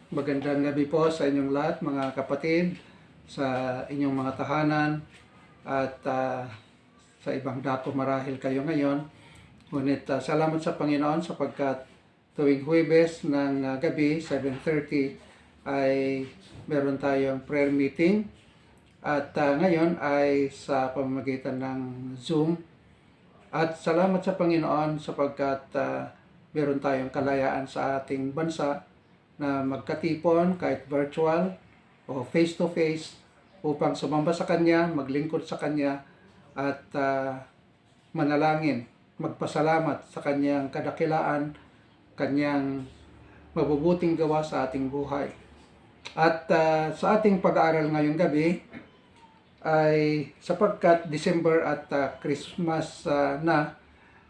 Magandang gabi po sa inyong lahat, mga kapatid, sa inyong mga tahanan at sa ibang dako marahil kayo ngayon. Ngunit salamat sa Panginoon sapagkat tuwing Huwebes ng gabi, 7:30, ay meron tayong prayer meeting. At ngayon ay sa pamamagitan ng Zoom. At salamat sa Panginoon sapagkat meron tayong kalayaan sa ating bansa na magkatipon kahit virtual o face-to-face upang sumamba sa Kanya, maglingkod sa Kanya at manalangin, magpasalamat sa Kanyang kadakilaan, Kanyang mabubuting gawa sa ating buhay. At sa ating pag-aaral ngayong gabi ay sapagkat December at Christmas na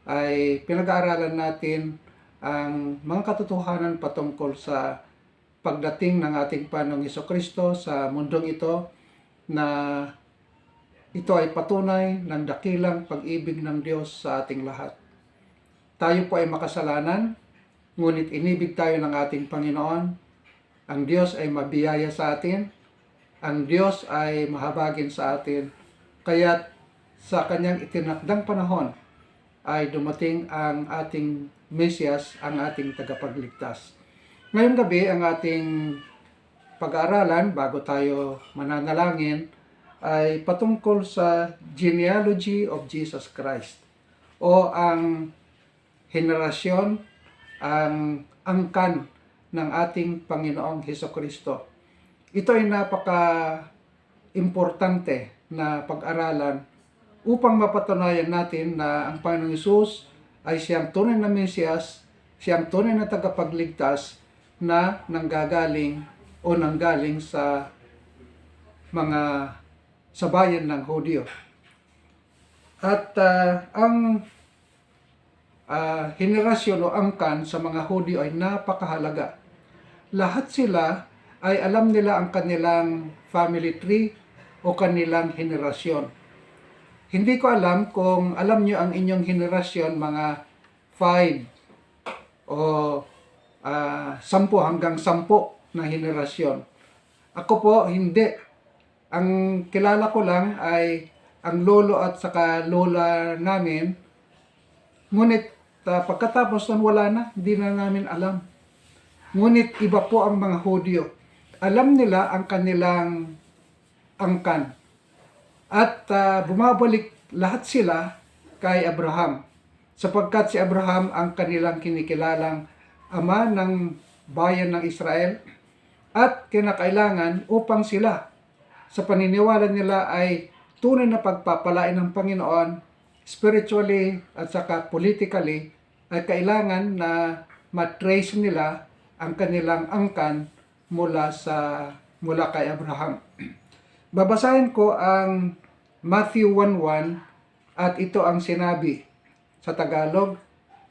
ay pinag-aaralan natin ang mga katotohanan patungkol sa pagdating ng ating Panginoong Hesukristo sa mundong ito, na ito ay patunay ng dakilang pag-ibig ng Diyos sa ating lahat. Tayo po ay makasalanan, ngunit inibig tayo ng ating Panginoon. Ang Diyos ay mabiyaya sa atin, ang Diyos ay mahabagin sa atin, kaya't sa Kanyang itinakdang panahon ay dumating ang ating Mesiyas, ang ating tagapagligtas. Ngayong gabi, ang ating pag-aaralan, bago tayo mananalangin, ay patungkol sa genealogy of Jesus Christ, o ang henerasyon, ang angkan ng ating Panginoong Hesukristo. Ito ay napaka-importante na pag-aralan upang mapatunayan natin na ang Panginoong Hesus ay siyang tunay na Mesiyas, siyang tunay na tagapagligtas na nanggagaling o nanggaling sa bayan ng Hudyo. At ang henerasyon o angkan sa mga Hudyo ay napakahalaga. Lahat sila ay alam nila ang kanilang family tree o kanilang henerasyon. Hindi ko alam kung alam nyo ang inyong henerasyon, mga 5 o 10 hanggang 10 na henerasyon. Ako po, hindi. Ang kilala ko lang ay ang lolo at saka lola namin. Ngunit pagkatapos nun wala na, hindi na namin alam. Ngunit iba po ang mga Hudyo. Alam nila ang kanilang angkan. At bumabalik lahat sila kay Abraham, sapagkat si Abraham ang kanilang kinikilalang ama ng bayan ng Israel, at kinakailangan upang sila sa paniniwala nila ay tunay na pagpapalain ng Panginoon spiritually at saka politically, ay kailangan na matrace nila ang kanilang angkan mula kay Abraham. Babasahin ko ang Matthew 1:1 at ito ang sinabi sa Tagalog: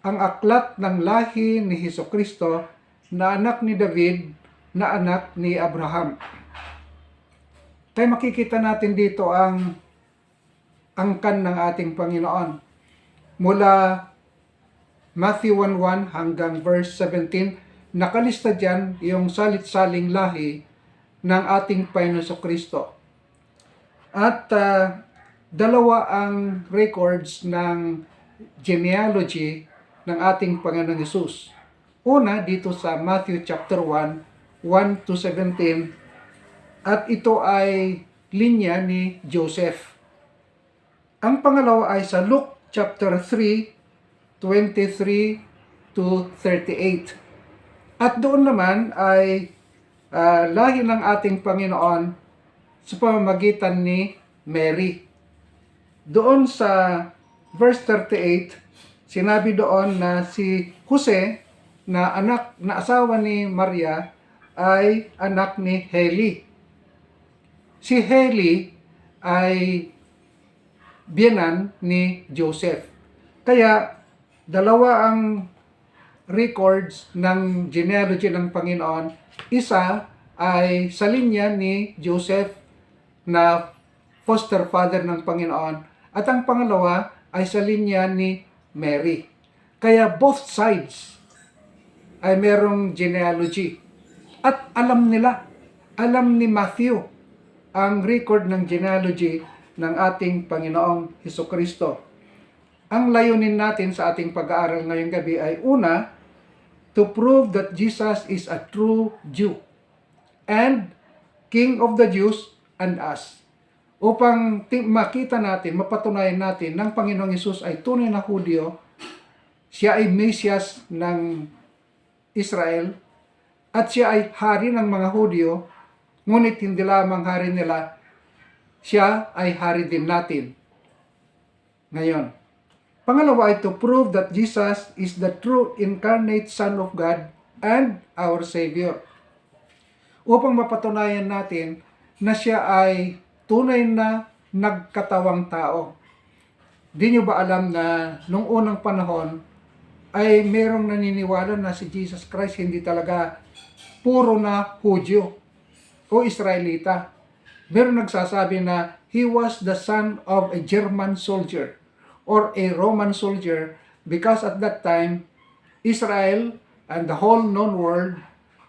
ang aklat ng lahi ni Hesukristo na anak ni David, na anak ni Abraham. Kaya makikita natin dito ang angkan ng ating Panginoon. Mula Matthew 1:1 hanggang verse 17, nakalista dyan yung salit-saling lahi ng ating Panginoon Hesukristo. At dalawa ang records ng genealogy ng ating Panginoong Hesus. Una, dito sa Matthew chapter 1:1 to 17, at ito ay linya ni Joseph. Ang pangalawa ay sa Luke chapter 3:23 to 38. At doon naman ay lahi ng ating Panginoon sa pamamagitan ni Mary. Doon sa verse 38, sinabi doon na si Jose, na asawa ni Maria, ay anak ni Heli. Si Heli ay biyenan ni Joseph. Kaya dalawa ang records ng genealogy ng Panginoon. Isa ay sa linya ni Joseph, na foster father ng Panginoon, at ang pangalawa ay sa linya ni Mary. Kaya both sides ay merong genealogy. At alam ni Matthew ang record ng genealogy ng ating Panginoong Hesukristo. Ang layunin natin sa ating pag-aaral ngayong gabi ay una, to prove that Jesus is a true Jew and King of the Jews and us. Upang makita natin, mapatunayan natin ng Panginoong Hesus ay tunay na Hudyo, siya ay Mesias ng Israel, at siya ay hari ng mga Hudyo, ngunit hindi lamang hari nila, siya ay hari din natin. Ngayon, pangalawa ay to prove that Jesus is the true incarnate Son of God and our Savior. Upang mapatunayan natin na siya ay tunay na nagkatawang tao. Di nyo ba alam na nung unang panahon ay merong naniniwala na si Jesus Christ hindi talaga puro na Hudyo o Israelita. Meron nagsasabi na he was the son of a German soldier or a Roman soldier because at that time, Israel and the whole known world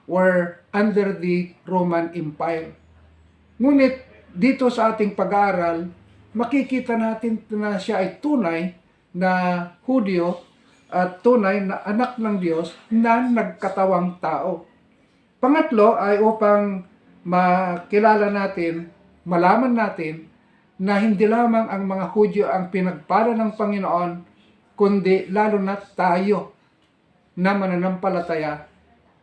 were under the Roman Empire. Ngunit dito sa ating pag-aaral, makikita natin na siya ay tunay na Hudyo at tunay na anak ng Diyos na nagkatawang tao. Pangatlo ay upang makilala natin, malaman natin na hindi lamang ang mga Hudyo ang pinagpala ng Panginoon, kundi lalo na tayo na mananampalataya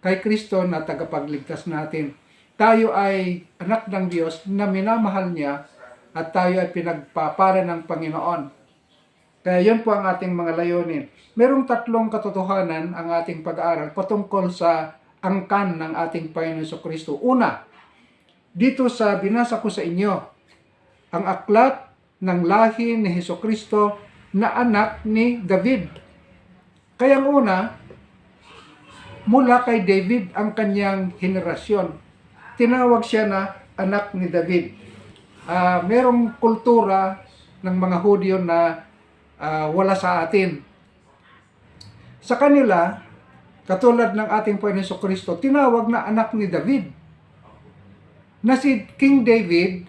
kay Kristo na tagapagligtas natin. Tayo ay anak ng Diyos na minamahal niya at tayo ay pinagpapala ng Panginoon. Kaya yun po ang ating mga layunin. Merong tatlong katotohanan ang ating pag-aaral patungkol sa angkan ng ating Panginoon Jesucristo. Una, dito sa binasa ko sa inyo, ang aklat ng lahi ni Jesucristo na anak ni David. Kaya ang una, mula kay David ang kanyang henerasyon. Tinawag siya na anak ni David. Merong kultura ng mga Hudyo na wala sa atin. Sa kanila, katulad ng ating Panginoon Jesucristo, tinawag na anak ni David. Na si King David,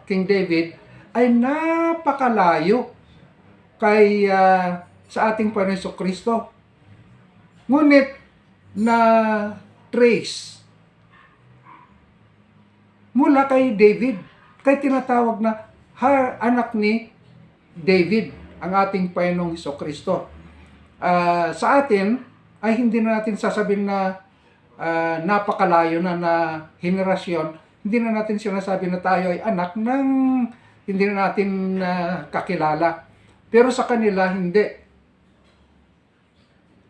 King David, ay napakalayo kay sa ating Panginoon Jesucristo. Ngunit na trace mula kay David, kay tinatawag na anak ni David, ang ating Panginoong Jesucristo. Sa atin, ay hindi na natin sasabihin na napakalayo na henerasyon. Hindi na natin sinasabi na tayo ay anak ng hindi na natin kakilala. Pero sa kanila, hindi.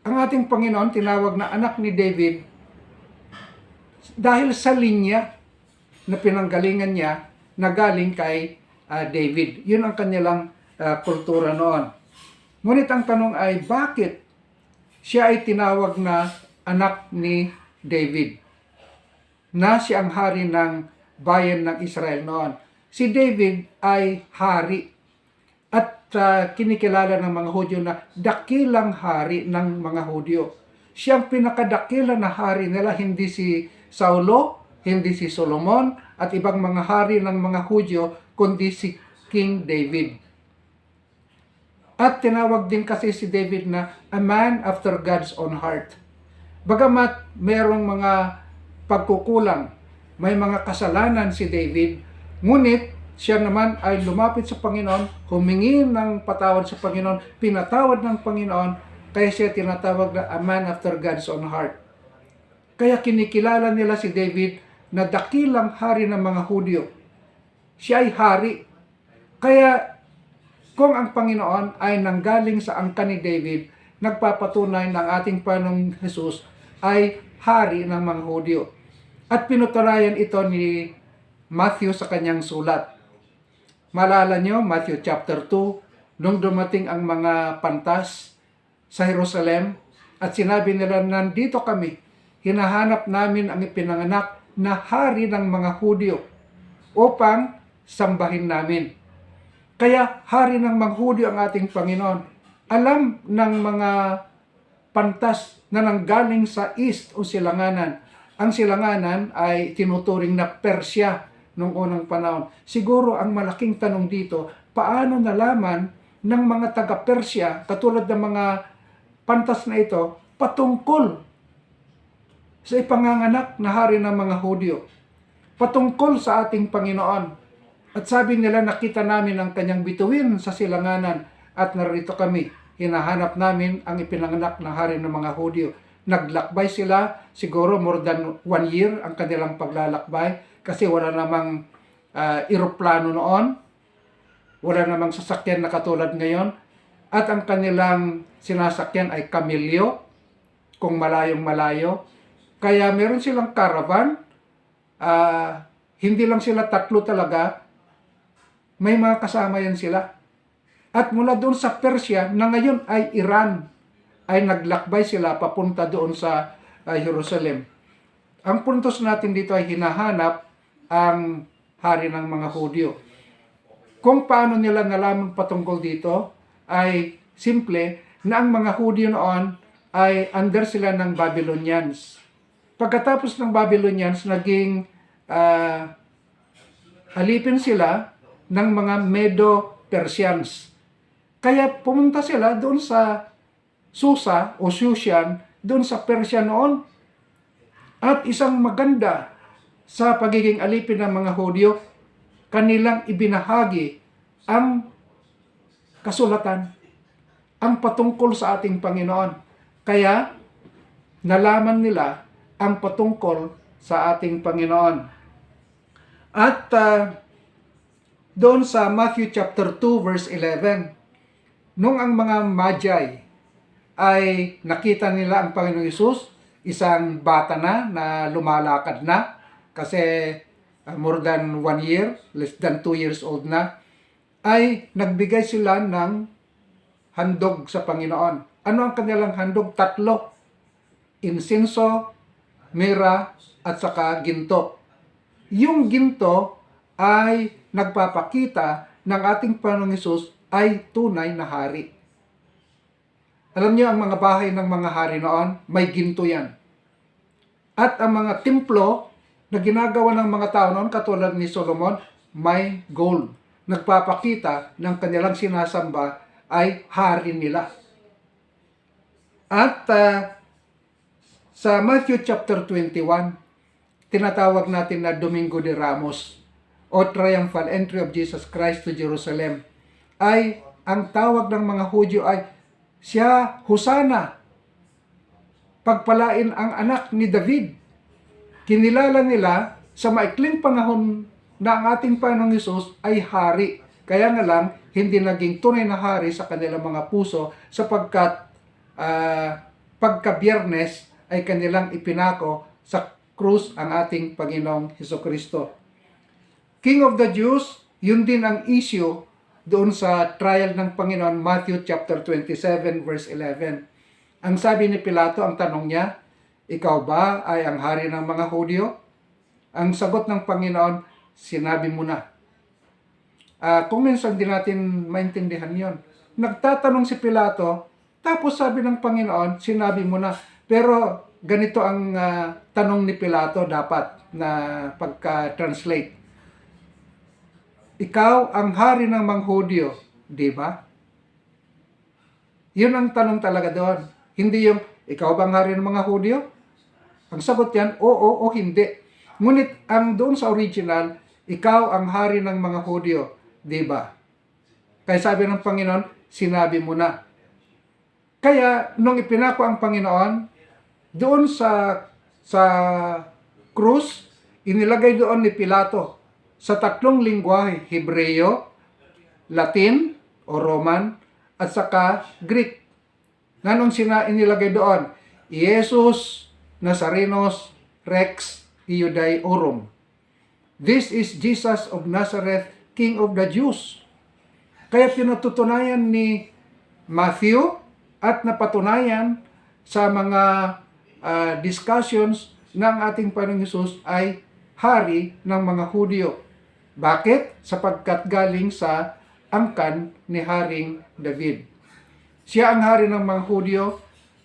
Ang ating Panginoon, tinawag na anak ni David dahil sa linya na pinanggalingan niya na galing kay David. Yun ang kanilang kultura noon. Ngunit ang tanong ay, bakit siya ay tinawag na anak ni David? Na siya ang hari ng bayan ng Israel noon. Si David ay hari at kinikilala ng mga Hudyo na dakilang hari ng mga Hudyo. Siya ang pinakadakila na hari nila, hindi si Saulo, hindi si Solomon at ibang mga hari ng mga Hudyo, kundi si King David. At tinawag din kasi si David na a man after God's own heart. Bagamat mayroong mga pagkukulang, may mga kasalanan si David, ngunit siya naman ay lumapit sa Panginoon, humingi ng patawad sa Panginoon, pinatawad ng Panginoon, kaya siya tinatawag na a man after God's own heart. Kaya kinikilala nila si David na dakilang hari ng mga Hudyo. Siya ay hari. Kaya kung ang Panginoon ay nanggaling sa angkan ni David, nagpapatunay ng ating Panginoong Hesus ay hari ng mga Hudyo. At pinutulayan ito ni Matthew sa kanyang sulat. Maalala nyo, Matthew chapter 2, nung dumating ang mga pantas sa Jerusalem at sinabi nila, nandito kami, hinahanap namin ang ipinanganak na hari ng mga Hudyo upang sambahin namin. Kaya hari ng mga Hudyo ang ating Panginoon. Alam ng mga pantas na nanggaling sa east o silanganan ang silanganan ay tinuturing na Persya noong unang panahon. Siguro ang malaking tanong dito, paano nalaman ng mga taga-Persya, katulad ng mga pantas na ito, patungkol sa ipanganganak na hari ng mga Hudyo, patungkol sa ating Panginoon. At sabi nila, nakita namin ang kanyang bituin sa silanganan at narito kami, hinahanap namin ang ipinanganak na hari ng mga Hudyo. Naglakbay sila, siguro more than 1 year ang kanilang paglalakbay kasi wala namang eroplano noon, wala namang sasakyan na katulad ngayon, at ang kanilang sinasakyan ay kamilyo, kung malayong malayo. Kaya meron silang caravan, hindi lang sila tatlo talaga, may mga kasama yan sila. At mula doon sa Persia, na ngayon ay Iran, ay naglakbay sila papunta doon sa Jerusalem. Ang puntos natin dito ay hinahanap ang hari ng mga Hudyo. Kung paano nila nalaman patungkol dito, ay simple na ang mga Hudyo noon ay under sila ng Babylonians. Pagkatapos ng Babylonians, naging alipin sila ng mga Medo-Persians. Kaya pumunta sila doon sa Susa o Shushan, doon sa Persia noon. At isang maganda sa pagiging alipin ng mga Hudyo, kanilang ibinahagi ang kasulatan, ang patungkol sa ating Panginoon. Kaya nalaman nila ang patungkol sa ating Panginoon. At doon sa Matthew chapter 2 verse 11, nung ang mga Magi ay nakita nila ang Panginoong Hesus, isang bata na lumalakad na, kasi more than 1 year, less than 2 years old na, ay nagbigay sila ng handog sa Panginoon. Ano ang kanilang handog? 3. Insinso, mira, at saka ginto. Yung ginto ay nagpapakita ng ating Panginoong Hesus ay tunay na hari. Alam niyo, ang mga bahay ng mga hari noon, may ginto yan. At ang mga templo na ginagawa ng mga tao noon, katulad ni Solomon, may gold. Nagpapakita ng kanilang sinasamba ay hari nila. At sa Matthew chapter 21, tinatawag natin na Domingo de Ramos o Triumphal Entry of Jesus Christ to Jerusalem, ay ang tawag ng mga Hudyo ay siya, Hosana, pagpalain ang anak ni David. Kinilala nila sa maikling panahon na ang ating Panginoong Hesus ay hari. Kaya nga lang, hindi naging tunay na hari sa kanilang mga puso sapagkat pagka-Biyernes ay kanilang ipinako sa krus ang ating Panginoong Hesukristo. King of the Jews, yun din ang issue doon sa trial ng Panginoon, Matthew chapter 27 verse 11. Ang sabi ni Pilato, ang tanong niya, ikaw ba ay ang hari ng mga Hudyo? Ang sagot ng Panginoon, sinabi mo na. Kung minsan din natin maintindihan yon. Nagtatanong si Pilato, tapos sabi ng Panginoon, sinabi mo na. Pero ganito ang tanong ni Pilato dapat na pagka-translate. Ikaw ang hari ng mga Hudyo, di ba? Yun ang tanong talaga doon. Hindi yung, ikaw bang hari ng mga Hudyo? Ang sagot yan, oo o hindi. Ngunit ang doon sa original, ikaw ang hari ng mga Hudyo, di ba? Kaya sabi ng Panginoon, sinabi mo na. Kaya nung ipinako ang Panginoon, doon sa krus, inilagay doon ni Pilato sa 3 lingwahe, Hebreo, Latin o Roman, at saka Greek. Nanong inilagay doon, Jesus Nazarenos Rex Iudaeorum. This is Jesus of Nazareth, King of the Jews. Kaya pinatutunayan ni Matthew at napatunayan sa mga discussions ng ating Panginoong Hesus ay hari ng mga Hudyo. Bakit? Sapagkat galing sa angkan ni Haring David. Siya ang hari ng mga Hudyo,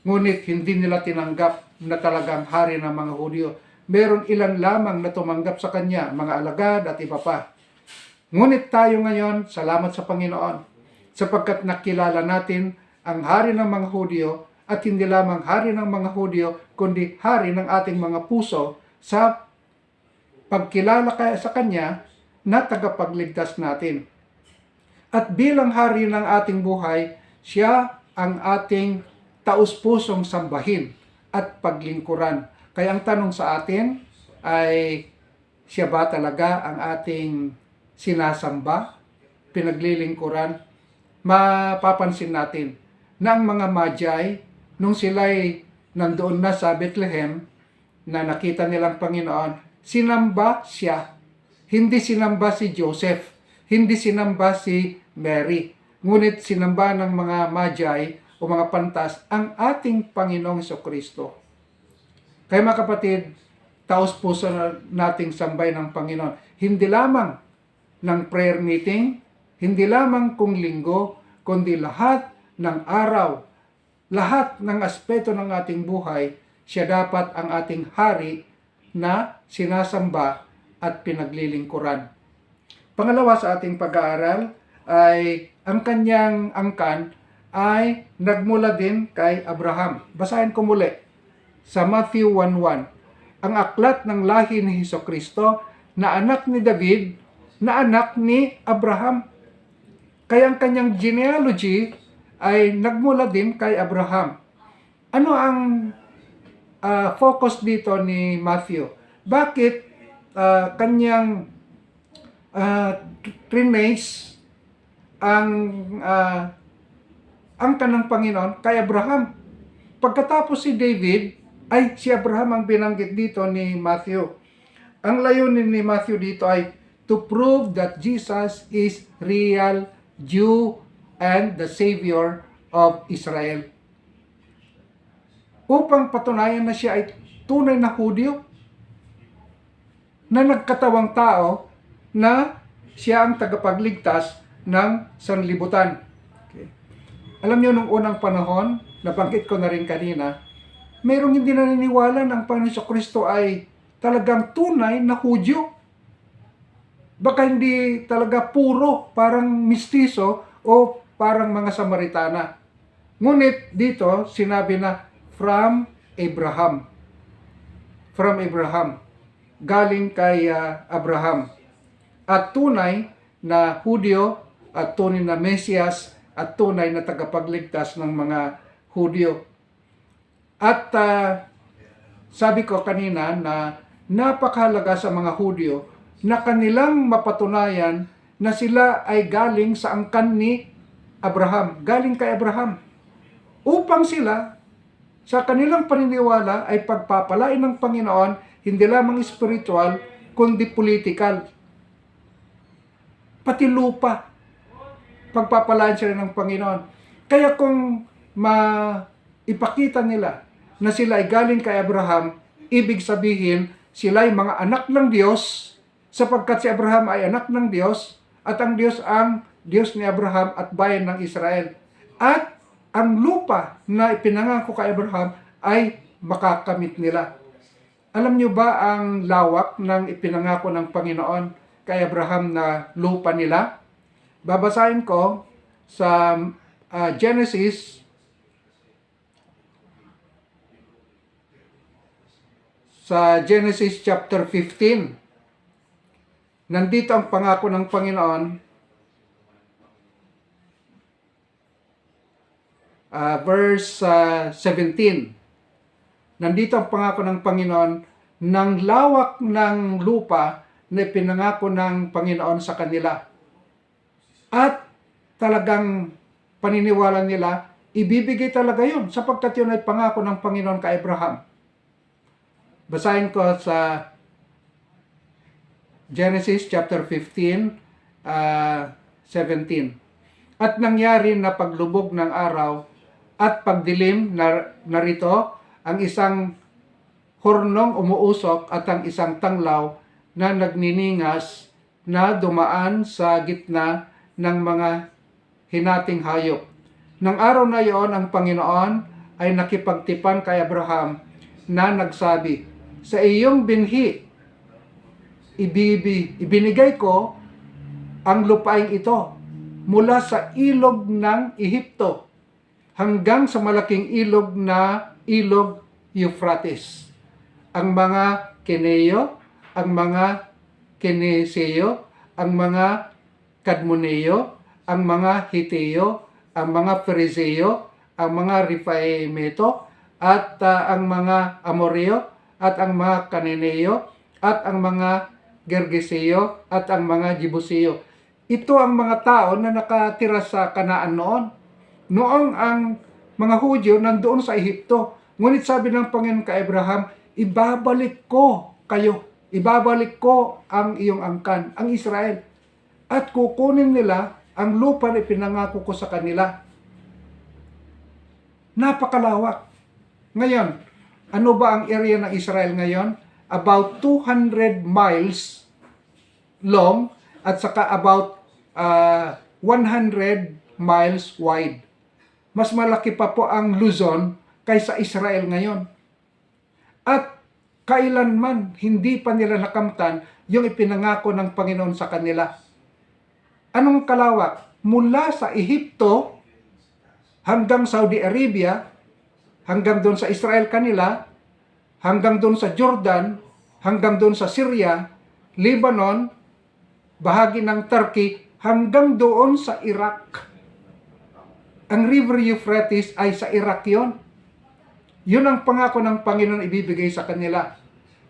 ngunit hindi nila tinanggap na talagang hari ng mga Hudyo. meron ilan lamang na tumanggap sa Kanya, mga alagad at iba pa. Ngunit tayo ngayon, salamat sa Panginoon, sapagkat nakilala natin ang hari ng mga Hudyo at hindi lamang hari ng mga Hudyo, kundi hari ng ating mga puso sa pagkilala sa Kanya na tagapagligtas natin. At bilang hari ng ating buhay, siya ang ating taus-pusong sambahin at paglingkuran. Kaya ang tanong sa atin ay, siya ba talaga ang ating sinasamba, pinaglilingkuran? Mapapansin natin na ang mga Magi, nung sila'y nandoon na sa Bethlehem, na nakita nilang Panginoon, sinamba siya. Hindi sinamba si Joseph, hindi sinamba si Mary. Ngunit sinamba ng mga Magi o mga pantas ang ating Panginoong Jesucristo. Kaya mga kapatid, taos-puso nating sambay ng Panginoon. Hindi lamang ng prayer meeting, hindi lamang kung linggo, kundi lahat ng araw, lahat ng aspeto ng ating buhay, siya dapat ang ating hari na sinasamba at pinaglilingkuran. Pangalawa sa ating pag-aaral ay ang kanyang angkan ay nagmula din kay Abraham. Basahin ko muli sa Matthew 1:1. Ang aklat ng lahi ni Jesucristo na anak ni David, na anak ni Abraham. Kaya ang kanyang genealogy ay nagmula din kay Abraham. Ano ang focus dito ni Matthew? Bakit kanyang trinace ang kanang Panginoon kay Abraham? Pagkatapos si David, ay si Abraham ang binanggit dito ni Matthew. Ang layunin ni Matthew dito ay to prove that Jesus is real Jew and the Savior of Israel. Upang patunayan na siya ay tunay na Hudyo, na nagkatawang tao, na siya ang tagapagligtas ng sanlibutan. Okay. Alam niyo, nung unang panahon, nabanggit ko na rin kanina, mayroong hindi naniniwala ng Panginoon Jesucristo ay talagang tunay na Hudyo. Baka hindi talaga puro, parang mistiso o parang mga Samaritana. Ngunit dito, sinabi na from Abraham. From Abraham. Galing kay Abraham. At tunay na Hudyo, at tunay na Mesiyas, at tunay na tagapagligtas ng mga Hudyo. At sabi ko kanina na napakahalaga sa mga Hudyo na kanilang mapatunayan na sila ay galing sa angkan ni Abraham, galing kay Abraham. Upang sila, sa kanilang paniniwala ay pagpapalain ng Panginoon, hindi lamang spiritual, kundi political. Pati lupa, pagpapalain sila ng Panginoon. Kaya kung maipakita nila na sila ay galing kay Abraham, ibig sabihin, sila ay mga anak ng Diyos, sapagkat si Abraham ay anak ng Diyos, at ang Diyos ni Abraham at bayan ng Israel. At ang lupa na ipinangako kay Abraham ay makakamit nila. Alam niyo ba ang lawak ng ipinangako ng Panginoon kay Abraham na lupa nila? Babasahin ko sa Genesis chapter 15. Nandito ang pangako ng Panginoon, verse 17. Nandito ang pangako ng Panginoon ng lawak ng lupa na ipinangako ng Panginoon sa kanila. At talagang paniniwala nila, ibibigay talaga yun sapagkat yun ay pangako ng Panginoon kay Abraham. Basahin ko sa Genesis chapter 15, 17. At nangyari na paglubog ng araw at pagdilim narito ang isang hornong umuusok at ang isang tanglaw na nagniningas na dumaan sa gitna ng mga hinating hayop. Nang araw na iyon, ang Panginoon ay nakipagtipan kay Abraham na nagsabi, sa iyong binhi, ibinigay ko ang lupaing ito mula sa ilog ng Ehipto hanggang sa malaking ilog na ilog Euphrates. Ang mga Kineo, ang mga Keneseo, ang mga Kadmoneo, ang mga Hiteo, ang mga Ferizeo, ang mga Rephaemeto, at ang mga Amoreo, at ang mga Cananeo, at ang mga Gergeseo, at ang mga Jebuseo. Ito ang mga tao na nakatira sa Kanaan noon. Noong ang mga Hudyo nandoon sa Ehipto. Ngunit sabi ng Panginoon kay Abraham, ibabalik ko kayo. Ibabalik ko ang iyong angkan, ang Israel. At kukunin nila ang lupa na ipinangako ko sa kanila. Napakalawak. Ngayon, ano ba ang area ng Israel ngayon? About 200 miles long at saka about 100 miles wide. Mas malaki pa po ang Luzon kaysa Israel ngayon. At kailanman hindi pa nila nakamtan yung ipinangako ng Panginoon sa kanila. Anong kalawak? Mula sa Ehipto hanggang Saudi Arabia, hanggang doon sa Israel kanila, hanggang doon sa Jordan, hanggang doon sa Syria, Lebanon, bahagi ng Turkey, hanggang doon sa Iraq. Ang River Euphrates ay sa Iraq yon. Yun ang pangako ng Panginoon ibibigay sa kanila.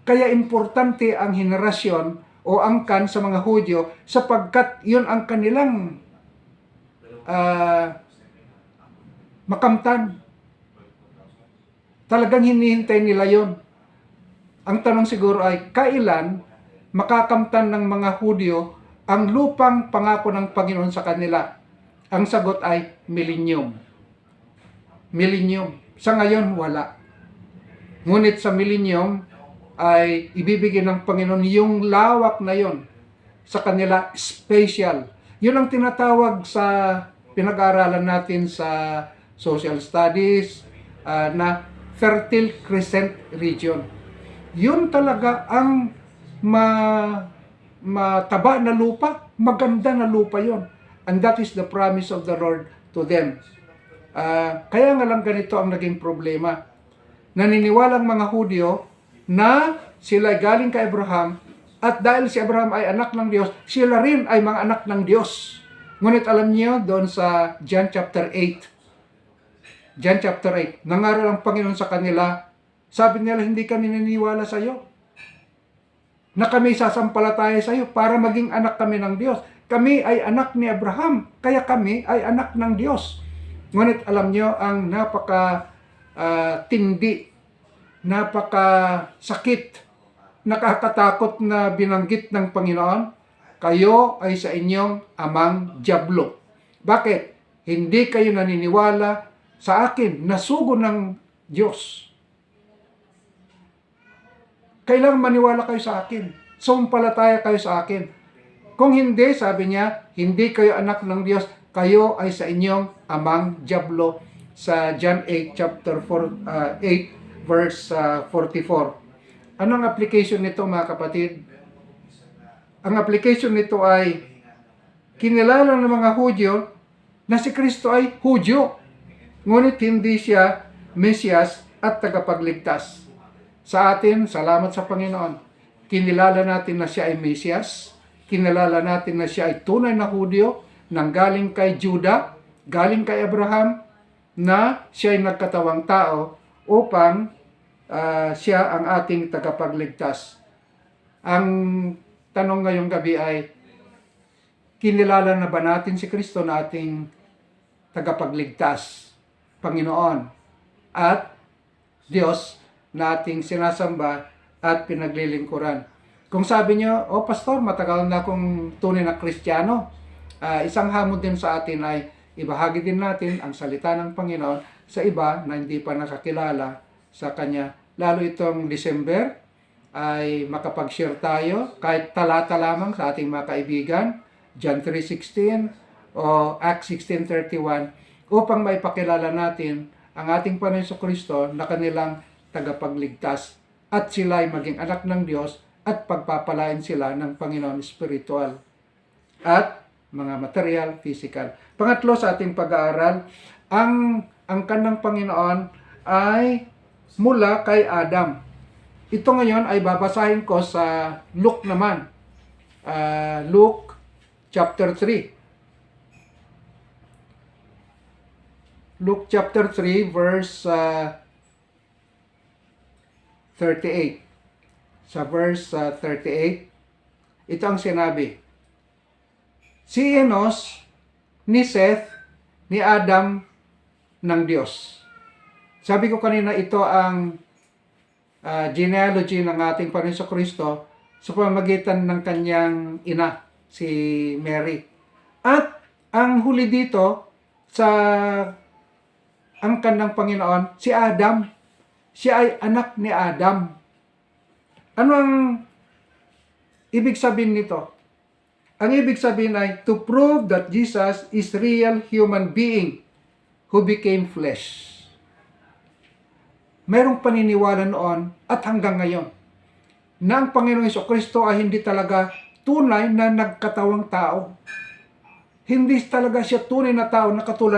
Kaya importante ang henerasyon o angkan sa mga Hudyo sapagkat yun ang kanilang makamtan. Talagang hinihintay nila yon. Ang tanong siguro ay, kailan makakamtan ng mga Hudyo ang lupang pangako ng Panginoon sa kanila? Ang sagot ay millennium. Millennium. Sa ngayon, wala. Ngunit sa millennium ay ibibigay ng Panginoon yung lawak na yon sa kanila, special. Yun ang tinatawag sa pinag-aaralan natin sa social studies na Fertile Crescent Region. Yun talaga ang mataba na lupa, maganda na lupa yon. And that is the promise of the Lord to them. Kaya nga lang ganito ang naging problema. Naniniwalang mga Hudyo na sila ay galing kay Abraham at dahil si Abraham ay anak ng Diyos, sila rin ay mga anak ng Diyos. Ngunit alam niyo doon sa John chapter 8, John chapter 8, nangaral ang Panginoon sa kanila, sabi nila, hindi kami naniniwala sa iyo na kami sasampalataya sa iyo para maging anak kami ng Diyos. Kami ay anak ni Abraham, kaya kami ay anak ng Diyos. Ngunit alam niyo ang napaka-tindi, napaka-sakit, nakakatakot na binanggit ng Panginoon, kayo ay sa inyong amang dyablo. Bakit? Hindi kayo naniniwala sa akin, nasugo ng Diyos. Kailangan maniwala kayo sa akin. Sumpalataya kayo sa akin. Kung hindi, sabi niya, hindi kayo anak ng Diyos, kayo ay sa inyong amang dyablo sa John 8 chapter 8 verse 44. Anong application nito mga kapatid? Ang application nito ay kinilala ng mga Hudyo na si Kristo ay Hudyo, ngunit hindi siya Mesiyas at tagapagligtas. Sa atin, salamat sa Panginoon, kinilala natin na siya ay Mesiyas, kinilala natin na siya ay tunay na Hudyo, nanggaling kay Juda, galing kay Abraham, na siya ay nagkatawang tao upang siya ang ating tagapagligtas. Ang tanong ngayong gabi ay, kinilala na ba natin si Kristo na ating tagapagligtas, Panginoon, at Diyos na ating sinasamba at pinaglilingkuran? Kung sabi nyo, Pastor, matagal na akong tunay na Kristiyano, isang hamon din sa atin ay ibahagi din natin ang salita ng Panginoon sa iba na hindi pa nakakilala sa Kanya. Lalo itong December ay makapag-share tayo kahit talata lamang sa ating mga kaibigan, John 3:16 o Acts 16:31, upang maipakilala natin ang ating Panginoon Kristo na kanilang tagapagligtas. at sila ay maging anak ng Diyos at pagpapalain sila ng Panginoon spiritual at mga material, physical. Pangatlo sa ating pag-aaral, ang kanang Panginoon ay mula kay Adam. Ito ngayon ay babasahin ko sa Luke naman. Luke chapter 3. Luke chapter 3 verse 38. Sa verse 38, ito ang sinabi. Si Enos, ni Seth, ni Adam ng Diyos. Sabi ko kanina, ito ang genealogy ng ating Panginoon Kristo sa pamamagitan ng kanyang ina, si Mary. At ang huli dito, ang kanyang Panginoon, si Adam. Siya ay anak ni Adam. Ano ang ibig sabihin nito? Ang ibig sabihin ay to prove that Jesus is real human being who became flesh. Merong paniniwala noon at hanggang ngayon na ang Panginoong Jesucristo ay hindi talaga tunay na nagkatawang tao. Hindi talaga siya tunay na tao na katulad